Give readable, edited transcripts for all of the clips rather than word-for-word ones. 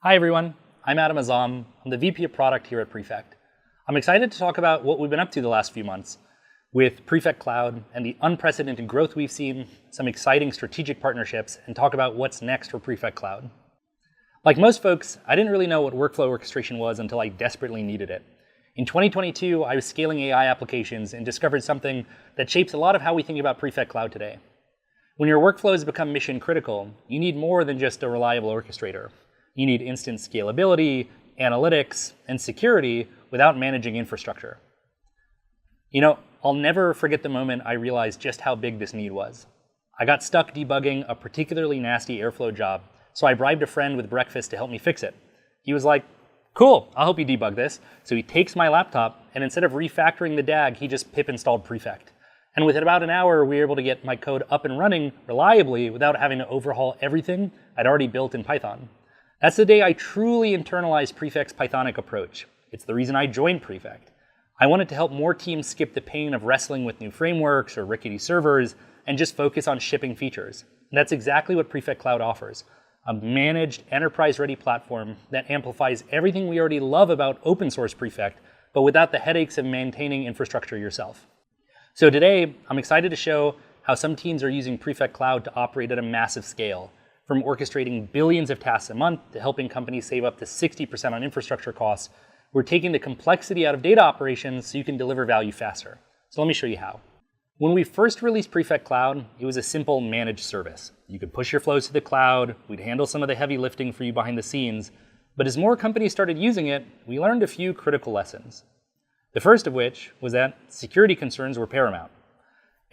Hi everyone, I'm Azzam. I'm the VP of Product here at Prefect. I'm excited to talk about what we've been up to the last few months with Prefect Cloud and the unprecedented growth we've seen, some exciting strategic partnerships, and talk about what's next for Prefect Cloud. Like most folks, I didn't really know what workflow orchestration was until I desperately needed it. In 2022, I was scaling AI applications and discovered something that shapes a lot of how we think about Prefect Cloud today. When your workflows become mission critical, you need more than just a reliable orchestrator. You need instant scalability, analytics, and security without managing infrastructure. I'll never forget the moment I realized just how big this need was. I got stuck debugging a particularly nasty Airflow job, so I bribed a friend with breakfast to help me fix it. He was like, "Cool, I'll help you debug this." So he takes my laptop, and instead of refactoring the DAG, he just pip installed Prefect. And within about an hour, we were able to get my code up and running reliably without having to overhaul everything I'd already built in Python. That's the day I truly internalized Prefect's Pythonic approach. It's the reason I joined Prefect. I wanted to help more teams skip the pain of wrestling with new frameworks or rickety servers and just focus on shipping features. And that's exactly what Prefect Cloud offers, a managed, enterprise-ready platform that amplifies everything we already love about open source Prefect, but without the headaches of maintaining infrastructure yourself. So today, I'm excited to show how some teams are using Prefect Cloud to operate at a massive scale, from orchestrating billions of tasks a month to helping companies save up to 60% on infrastructure costs. We're taking the complexity out of data operations so you can deliver value faster. So let me show you how. When we first released Prefect Cloud, it was a simple managed service. You could push your flows to the cloud, we'd handle some of the heavy lifting for you behind the scenes. But as more companies started using it, we learned a few critical lessons. The first of which was that security concerns were paramount.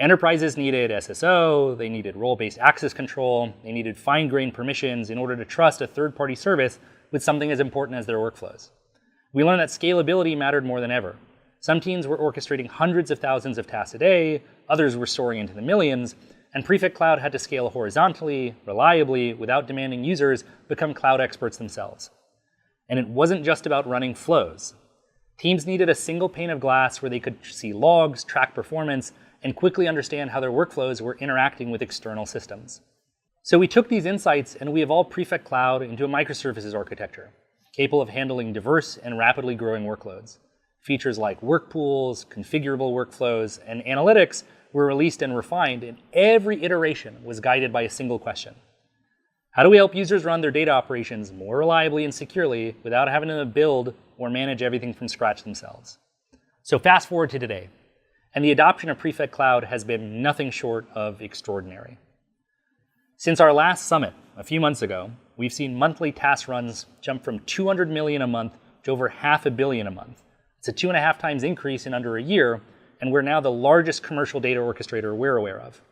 Enterprises needed SSO, they needed role-based access control, they needed fine-grained permissions in order to trust a third-party service with something as important as their workflows. We learned that scalability mattered more than ever. Some teams were orchestrating hundreds of thousands of tasks a day, others were soaring into the millions, and Prefect Cloud had to scale horizontally, reliably, without demanding users become cloud experts themselves. And it wasn't just about running flows. Teams needed a single pane of glass where they could see logs, track performance, and quickly understand how their workflows were interacting with external systems. So we took these insights and we evolved Prefect Cloud into a microservices architecture, capable of handling diverse and rapidly growing workloads. Features like work pools, configurable workflows, and analytics were released and refined, and every iteration was guided by a single question. How do we help users run their data operations more reliably and securely without having to build or manage everything from scratch themselves? So fast forward to today, and the adoption of Prefect Cloud has been nothing short of extraordinary. Since our last summit a few months ago, we've seen monthly task runs jump from 200 million a month to over 500 million a month. It's a 2.5 times increase in under a year, and we're now the largest commercial data orchestrator we're aware of.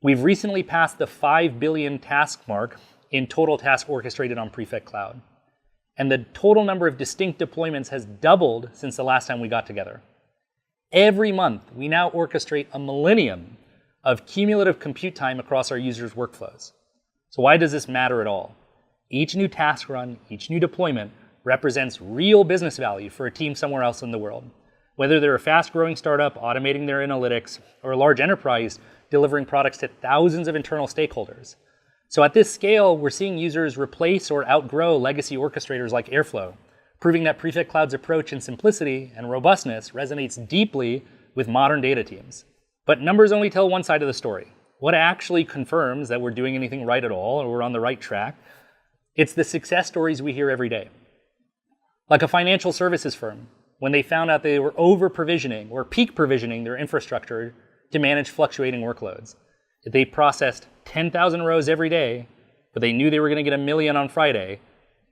We've recently passed the 5 billion task mark in total tasks orchestrated on Prefect Cloud. And the total number of distinct deployments has doubled since the last time we got together. Every month, we now orchestrate a millennium of cumulative compute time across our users' workflows. So why does this matter at all? Each new task run, each new deployment represents real business value for a team somewhere else in the world. Whether they're a fast-growing startup automating their analytics or a large enterprise delivering products to thousands of internal stakeholders. So at this scale, we're seeing users replace or outgrow legacy orchestrators like Airflow, proving that Prefect Cloud's approach in simplicity and robustness resonates deeply with modern data teams. But numbers only tell one side of the story. What actually confirms that we're doing anything right at all or we're on the right track? It's the success stories we hear every day. Like a financial services firm, when they found out they were over-provisioning or peak provisioning their infrastructure to manage fluctuating workloads. They processed 10,000 rows every day, but they knew they were going to get 1 million on Friday.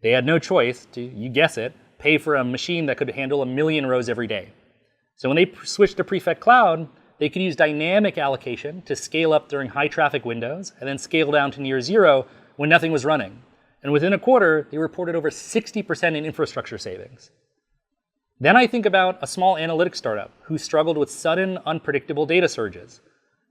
They had no choice to, you guess it, pay for a machine that could handle 1 million rows every day. So when they switched to Prefect Cloud, they could use dynamic allocation to scale up during high traffic windows and then scale down to near zero when nothing was running. And within a quarter, they reported over 60% in infrastructure savings. Then I think about a small analytics startup who struggled with sudden, unpredictable data surges.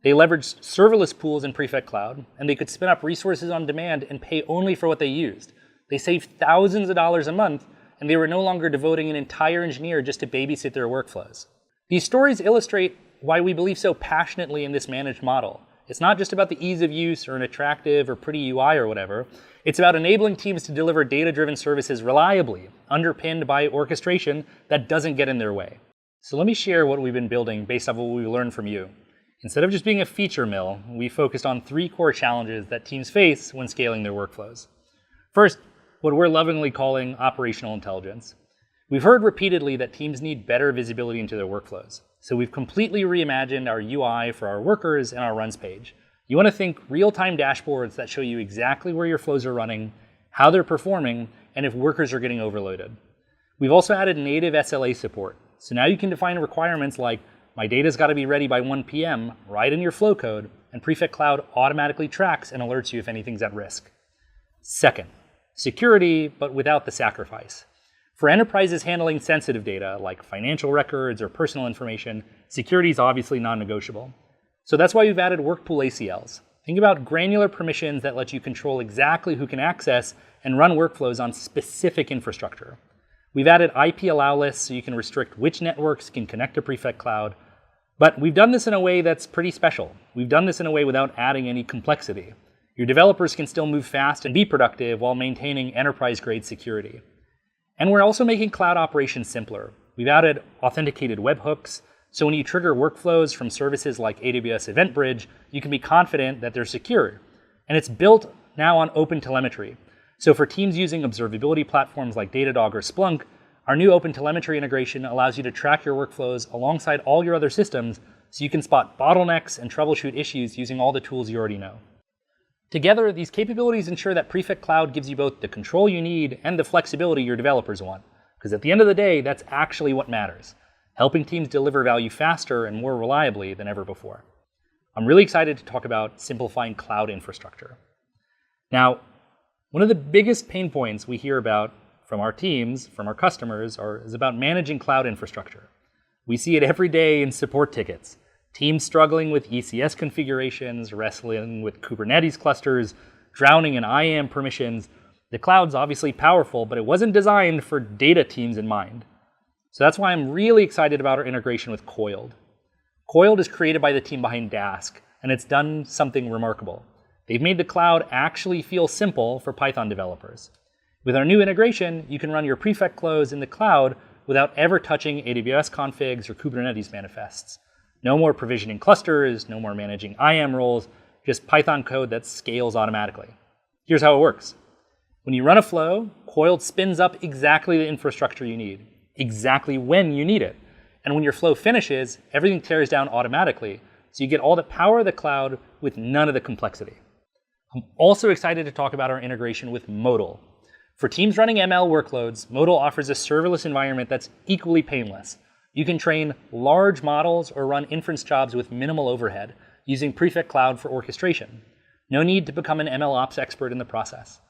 They leveraged serverless pools in Prefect Cloud, and they could spin up resources on demand and pay only for what they used. They saved thousands of dollars a month, and they were no longer devoting an entire engineer just to babysit their workflows. These stories illustrate why we believe so passionately in this managed model. It's not just about the ease of use or an attractive or pretty UI or whatever. It's about enabling teams to deliver data-driven services reliably, underpinned by orchestration that doesn't get in their way. So let me share what we've been building based off what we learned from you. Instead of just being a feature mill, we focused on 3 core challenges that teams face when scaling their workflows. First, what we're lovingly calling operational intelligence. We've heard repeatedly that teams need better visibility into their workflows. So we've completely reimagined our UI for our workers and our runs page. You want to think real-time dashboards that show you exactly where your flows are running, how they're performing, and if workers are getting overloaded. We've also added native SLA support. So now you can define requirements like, my data's got to be ready by 1 p.m. right in your flow code, and Prefect Cloud automatically tracks and alerts you if anything's at risk. Second, security, but without the sacrifice. For enterprises handling sensitive data, like financial records or personal information, security is obviously non-negotiable. So that's why we've added workpool ACLs. Think about granular permissions that let you control exactly who can access and run workflows on specific infrastructure. We've added IP allow lists so you can restrict which networks can connect to Prefect Cloud. But we've done this in a way that's pretty special. We've done this in a way without adding any complexity. Your developers can still move fast and be productive while maintaining enterprise-grade security. And we're also making cloud operations simpler. We've added authenticated webhooks, so when you trigger workflows from services like AWS EventBridge, you can be confident that they're secure. And it's built now on OpenTelemetry. So for teams using observability platforms like Datadog or Splunk, our new OpenTelemetry integration allows you to track your workflows alongside all your other systems so you can spot bottlenecks and troubleshoot issues using all the tools you already know. Together, these capabilities ensure that Prefect Cloud gives you both the control you need and the flexibility your developers want. Because at the end of the day, that's actually what matters, helping teams deliver value faster and more reliably than ever before. I'm really excited to talk about simplifying cloud infrastructure. Now, one of the biggest pain points we hear about from our teams, from our customers, is about managing cloud infrastructure. We see it every day in support tickets. Teams struggling with ECS configurations, wrestling with Kubernetes clusters, drowning in IAM permissions. The cloud's obviously powerful, but it wasn't designed for data teams in mind. So that's why I'm really excited about our integration with Coiled. Coiled is created by the team behind Dask, and it's done something remarkable. They've made the cloud actually feel simple for Python developers. With our new integration, you can run your Prefect flows in the cloud without ever touching AWS configs or Kubernetes manifests. No more provisioning clusters, no more managing IAM roles, just Python code that scales automatically. Here's how it works. When you run a flow, Coiled spins up exactly the infrastructure you need, exactly when you need it. And when your flow finishes, everything tears down automatically, so you get all the power of the cloud with none of the complexity. I'm also excited to talk about our integration with Modal. For teams running ML workloads, Modal offers a serverless environment that's equally painless. You can train large models or run inference jobs with minimal overhead using Prefect Cloud for orchestration. No need to become an ML ops expert in the process.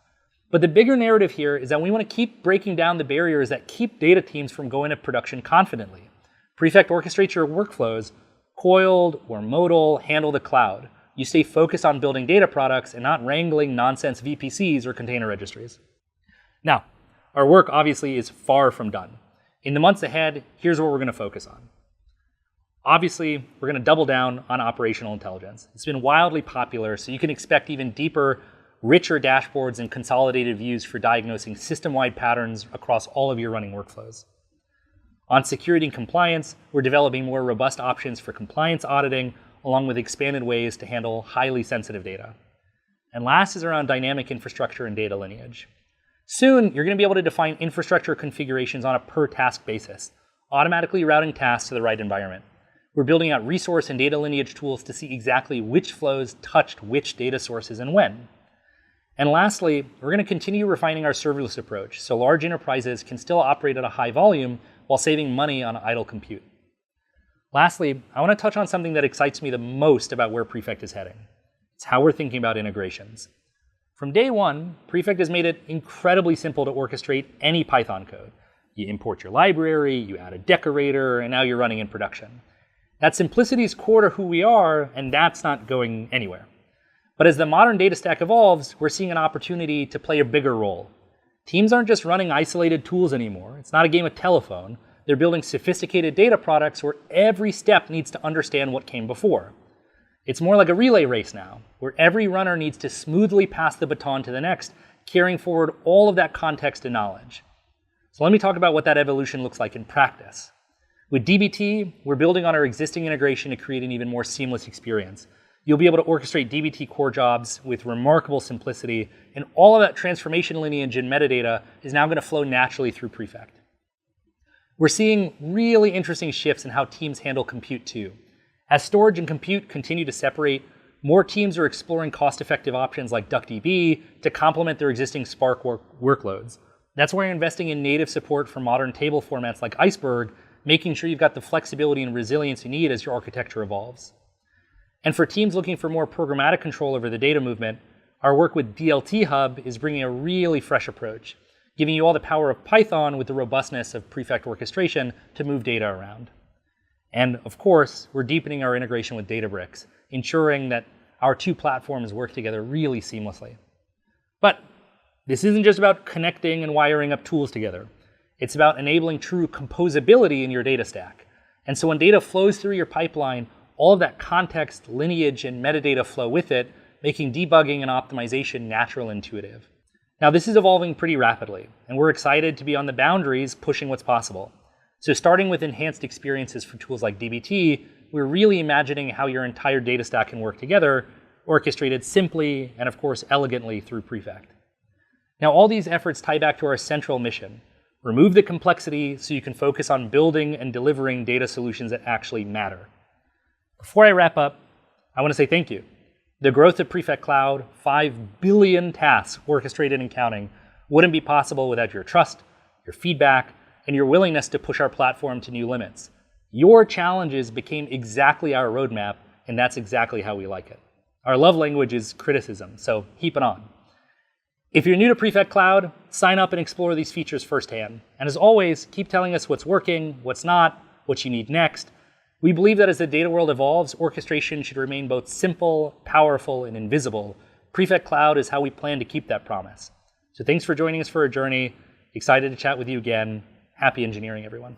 But the bigger narrative here is that we want to keep breaking down the barriers that keep data teams from going to production confidently. Prefect orchestrates your workflows. Coiled or Modal handle the cloud. You stay focused on building data products and not wrangling nonsense VPCs or container registries. Now, our work obviously is far from done. In the months ahead, here's what we're going to focus on. Obviously, we're going to double down on operational intelligence. It's been wildly popular, so you can expect even deeper, richer dashboards and consolidated views for diagnosing system-wide patterns across all of your running workflows. On security and compliance, we're developing more robust options for compliance auditing, along with expanded ways to handle highly sensitive data. And last is around dynamic infrastructure and data lineage. Soon, you're going to be able to define infrastructure configurations on a per-task basis, automatically routing tasks to the right environment. We're building out resource and data lineage tools to see exactly which flows touched which data sources and when. And lastly, we're going to continue refining our serverless approach so large enterprises can still operate at a high volume while saving money on idle compute. Lastly, I want to touch on something that excites me the most about where Prefect is heading. It's how we're thinking about integrations. From day one, Prefect has made it incredibly simple to orchestrate any Python code. You import your library, you add a decorator, and now you're running in production. That simplicity is core to who we are, and that's not going anywhere. But as the modern data stack evolves, we're seeing an opportunity to play a bigger role. Teams aren't just running isolated tools anymore. It's not a game of telephone. They're building sophisticated data products where every step needs to understand what came before. It's more like a relay race now, where every runner needs to smoothly pass the baton to the next, carrying forward all of that context and knowledge. So let me talk about what that evolution looks like in practice. With dbt, we're building on our existing integration to create an even more seamless experience. You'll be able to orchestrate dbt core jobs with remarkable simplicity, and all of that transformation lineage and metadata is now going to flow naturally through Prefect. We're seeing really interesting shifts in how teams handle compute too. As storage and compute continue to separate, more teams are exploring cost-effective options like DuckDB to complement their existing Spark workloads. That's why you're investing in native support for modern table formats like Iceberg, making sure you've got the flexibility and resilience you need as your architecture evolves. And for teams looking for more programmatic control over the data movement, our work with DLT Hub is bringing a really fresh approach, giving you all the power of Python with the robustness of Prefect orchestration to move data around. And of course, we're deepening our integration with Databricks, ensuring that our two platforms work together really seamlessly. But this isn't just about connecting and wiring up tools together. It's about enabling true composability in your data stack. And so when data flows through your pipeline, all of that context, lineage, and metadata flow with it, making debugging and optimization natural and intuitive. Now, this is evolving pretty rapidly, and we're excited to be on the boundaries pushing what's possible. So starting with enhanced experiences for tools like dbt, we're really imagining how your entire data stack can work together, orchestrated simply and of course elegantly through Prefect. Now, all these efforts tie back to our central mission. Remove the complexity so you can focus on building and delivering data solutions that actually matter. Before I wrap up, I want to say thank you. The growth of Prefect Cloud, 5 billion tasks orchestrated and counting, wouldn't be possible without your trust, your feedback, and your willingness to push our platform to new limits. Your challenges became exactly our roadmap, and that's exactly how we like it. Our love language is criticism, so heap it on. If you're new to Prefect Cloud, sign up and explore these features firsthand. And as always, keep telling us what's working, what's not, what you need next. We believe that as the data world evolves, orchestration should remain both simple, powerful, and invisible. Prefect Cloud is how we plan to keep that promise. So thanks for joining us for a journey. Excited to chat with you again. Happy engineering, everyone.